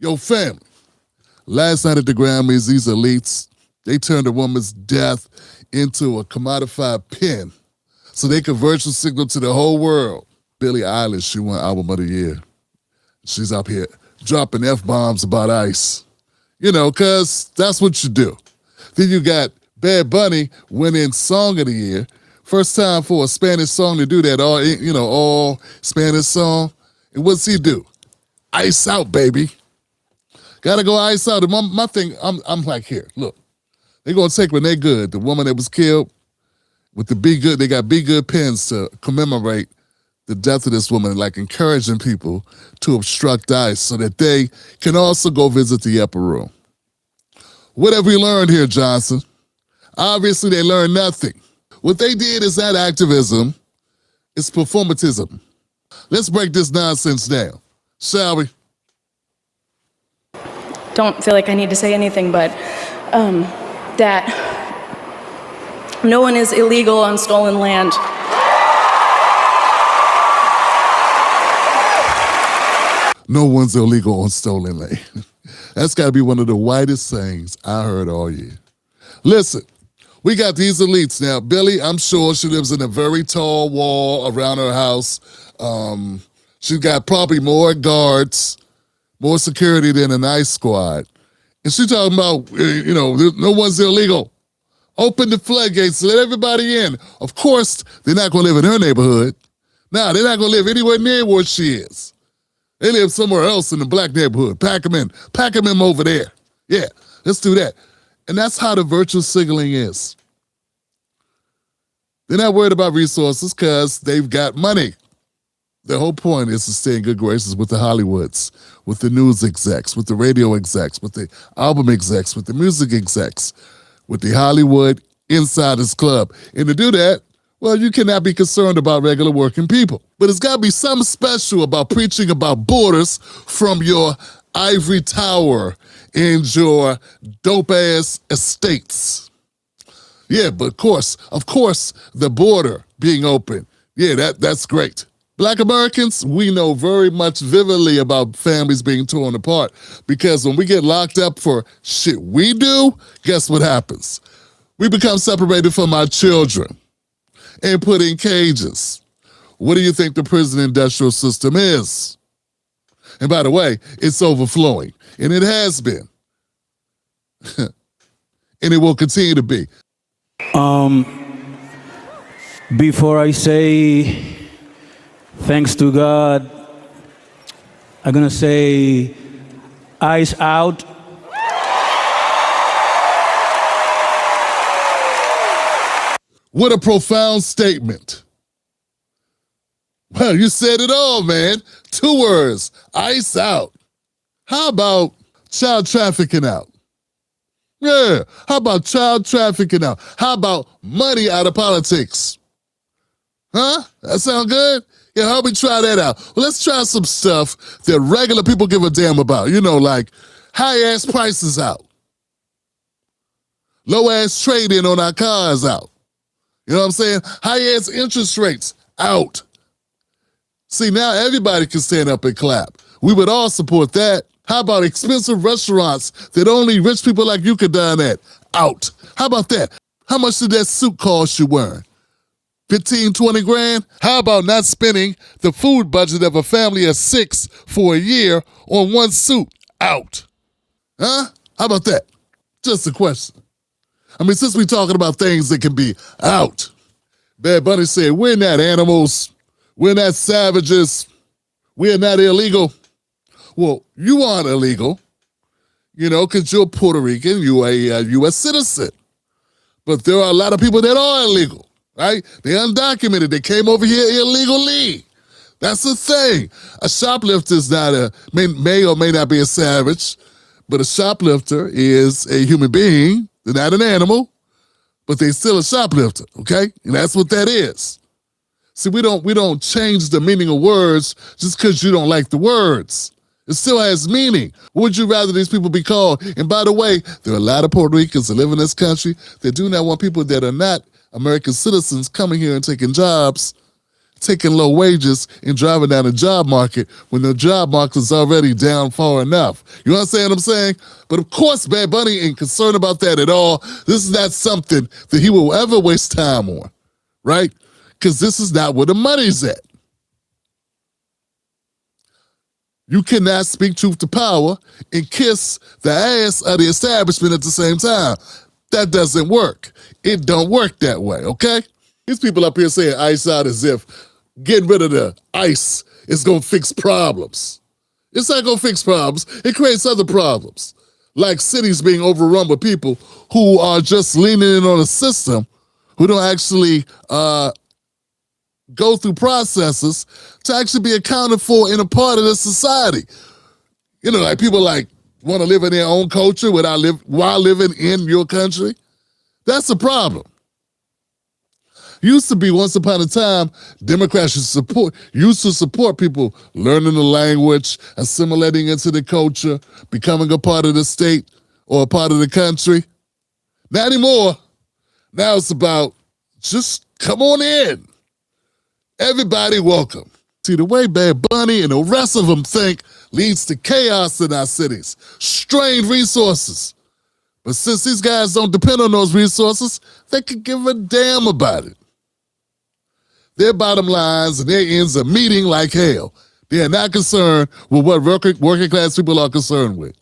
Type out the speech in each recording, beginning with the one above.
Yo, family, last night at the Grammys, these elites, they turned a woman's death into a commodified pen so they could virtual signal to the whole world. Billie Eilish, she won Album of the Year. She's up here dropping F-bombs about ICE. You know, because that's what you do. Then you got Bad Bunny winning Song of the Year. First time for a Spanish song to do that, all Spanish song. And what's he do? Ice out, baby. Gotta go ice out. And my thing, I'm like, here, look. They're gonna take Renee Good, the woman that was killed, with the Be Good. They got Be Good pens to commemorate the death of this woman, like encouraging people to obstruct ICE so that they can also go visit the upper room. What have we learned here, Johnson? Obviously, they learned nothing. What they did is not activism, it's performatism. Let's break this nonsense down, shall we? Don't feel like I need to say anything, but that no one is illegal on stolen land. No one's illegal on stolen land. That's got to be one of the whitest things I heard all year. Listen, we got these elites now. Billie, I'm sure she lives in a very tall wall around her house. She's got probably more guards, more security than an ICE squad. And she's talking about, no one's illegal. Open the floodgates, let everybody in. Of course, they're not going to live in her neighborhood. Nah, they're not going to live anywhere near where she is. They live somewhere else in the black neighborhood. Pack them in. Pack them in over there. Yeah, let's do that. And that's how the virtual signaling is. They're not worried about resources because they've got money. The whole point is to stay in good graces with the Hollywoods, with the news execs, with the radio execs, with the album execs, with the music execs, with the Hollywood Insiders Club. And to do that, well, you cannot be concerned about regular working people. But it's got to be something special about preaching about borders from your ivory tower and your dope-ass estates. Yeah, but of course, the border being open. Yeah, that's great. Black Americans, we know very much vividly about families being torn apart because when we get locked up for shit we do, guess what happens? We become separated from our children and put in cages. What do you think the prison industrial system is? And by the way, it's overflowing, and it has been. And it will continue to be. Before I say thanks to God, I'm gonna say eyes out. What a profound statement. Well, you said it all, man. 2 words, ice out. How about child trafficking out? Yeah, how about child trafficking out? How about money out of politics? Huh? That sound good? Yeah, help me try that out. Well, let's try some stuff that regular people give a damn about. Like high-ass prices out. Low-ass trade-in on our cars out. You know what I'm saying? High-ass interest rates out. See, now everybody can stand up and clap. We would all support that. How about expensive restaurants that only rich people like you could dine at? Out. How about that? How much did that suit cost you wearing? 15, 20 grand? How about not spending the food budget of a family of 6 for a year on one suit? Out. Huh? How about that? Just a question. I mean, since we're talking about things that can be out, Bad Bunny said, we're not animals. We're not savages. We're not illegal. Well, you aren't illegal, because you're Puerto Rican. You're a U.S. citizen. But there are a lot of people that are illegal, right? They're undocumented. They came over here illegally. That's the thing. A shoplifter is may or may not be a savage, but a shoplifter is a human being. They're not an animal, but they're still a shoplifter, okay? And that's what that is. See, we don't change the meaning of words just because you don't like the words. It still has meaning. What would you rather these people be called? And by the way, there are a lot of Puerto Ricans that live in this country that do not want people that are not American citizens coming here and taking jobs taking low wages and driving down the job market when the job market is already down far enough. You understand what I'm saying? But of course, Bad Bunny ain't concerned about that at all. This is not something that he will ever waste time on, right? Because this is not where the money's at. You cannot speak truth to power and kiss the ass of the establishment at the same time. That doesn't work. It don't work that way, okay? These people up here saying ice out as if getting rid of the ice is gonna fix problems. It's not gonna fix problems. It creates other problems, like cities being overrun with people who are just leaning in on a system, who don't actually go through processes to actually be accounted for in a part of the society. You know, like people like want to live in their own culture while living in your country. That's a problem. Used to be, once upon a time, Democrats used to support people learning the language, assimilating into the culture, becoming a part of the state or a part of the country. Not anymore. Now it's about just come on in. Everybody welcome. See, the way Bad Bunny and the rest of them think leads to chaos in our cities, strained resources. But since these guys don't depend on those resources, they could give a damn about it. Their bottom lines and their ends are meeting like hell. They are not concerned with what working class people are concerned with.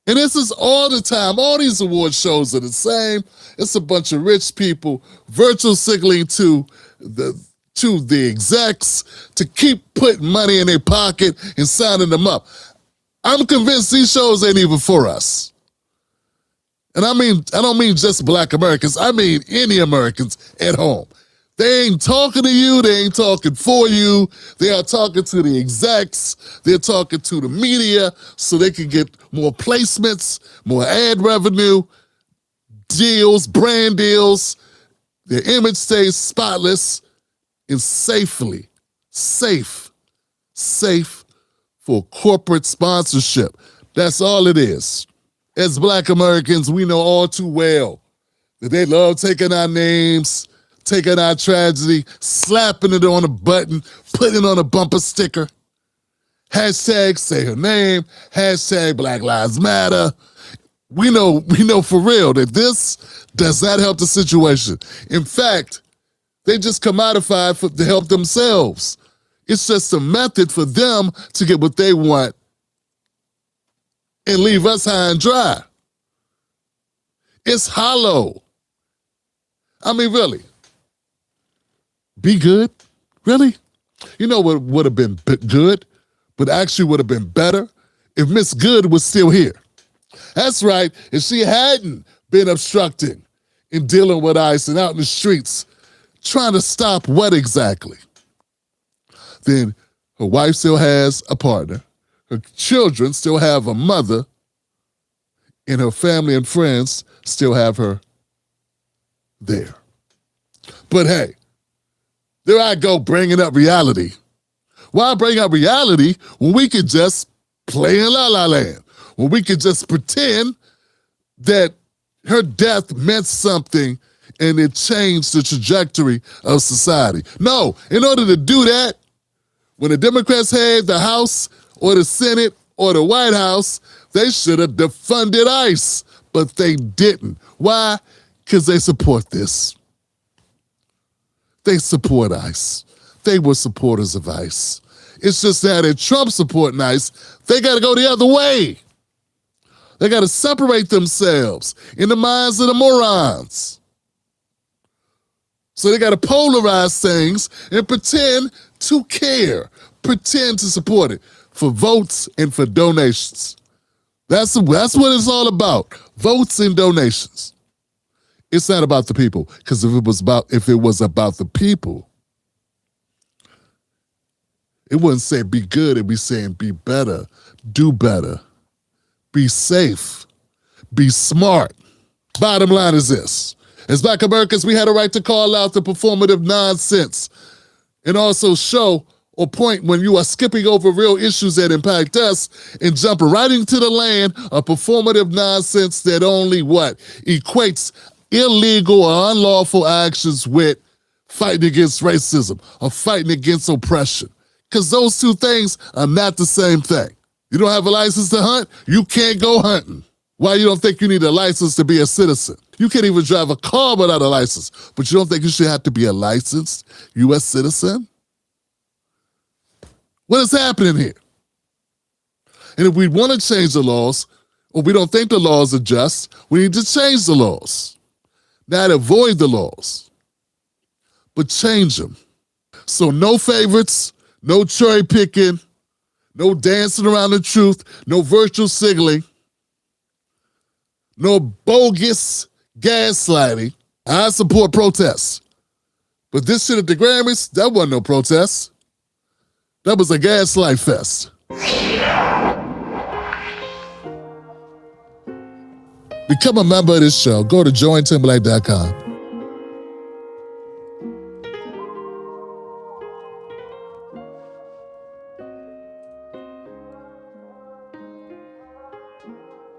And this is all the time. All these award shows are the same. It's a bunch of rich people virtual signaling to the execs to keep putting money in their pocket and signing them up. I'm convinced these shows ain't even for us. And I don't mean just Black Americans. I mean any Americans at home. They ain't talking to you. They ain't talking for you. They are talking to the execs. They're talking to the media so they can get more placements, more ad revenue, deals, brand deals. Their image stays spotless and safe for corporate sponsorship. That's all it is. As Black Americans, we know all too well that they love taking our names, taking our tragedy, slapping it on a button, putting it on a bumper sticker. Hashtag say her name, hashtag Black Lives Matter. We know for real that this does not help the situation. In fact, they just commodified to help themselves. It's just a method for them to get what they want and leave us high and dry. It's hollow. I mean, really. Be good? Really? You know what would have been good, but actually would have been better? If Miss Good was still here. That's right, if she hadn't been obstructing and dealing with ICE and out in the streets, trying to stop what exactly? Then her wife still has a partner, her children still have a mother, and her family and friends still have her there. But hey, there I go bringing up reality. Why bring up reality when we could just play in La La Land? When we could just pretend that her death meant something and it changed the trajectory of society. No, in order to do that, when the Democrats had the House or the Senate or the White House, they should have defunded ICE, but they didn't. Why? Because they support this. They support ICE. They were supporters of ICE. It's just that Trump supporting ICE, they got to go the other way. They got to separate themselves in the minds of the morons. So they got to polarize things and pretend to care, pretend to support it for votes and for donations. That's what it's all about, votes and donations. It's not about the people, because if it was about the people, it wouldn't say be good, it'd be saying be better, do better, be safe, be smart. Bottom line is this. As Black Americans, we had a right to call out the performative nonsense and also show or point when you are skipping over real issues that impact us and jump right into the land of performative nonsense that only what? Equates illegal or unlawful actions with fighting against racism or fighting against oppression. Because those two things are not the same thing. You don't have a license to hunt, you can't go hunting. Why you don't think you need a license to be a citizen? You can't even drive a car without a license, but you don't think you should have to be a licensed U.S. citizen? What is happening here? And if we want to change the laws, or we don't think the laws are just, we need to change the laws. Not avoid the laws, but change them. So no favorites, no cherry picking, no dancing around the truth, no virtual signaling, no bogus gaslighting. I support protests. But this shit at the Grammys, that wasn't no protest. That was a gaslight fest. Become a member of this show. Go to jointimberlake.com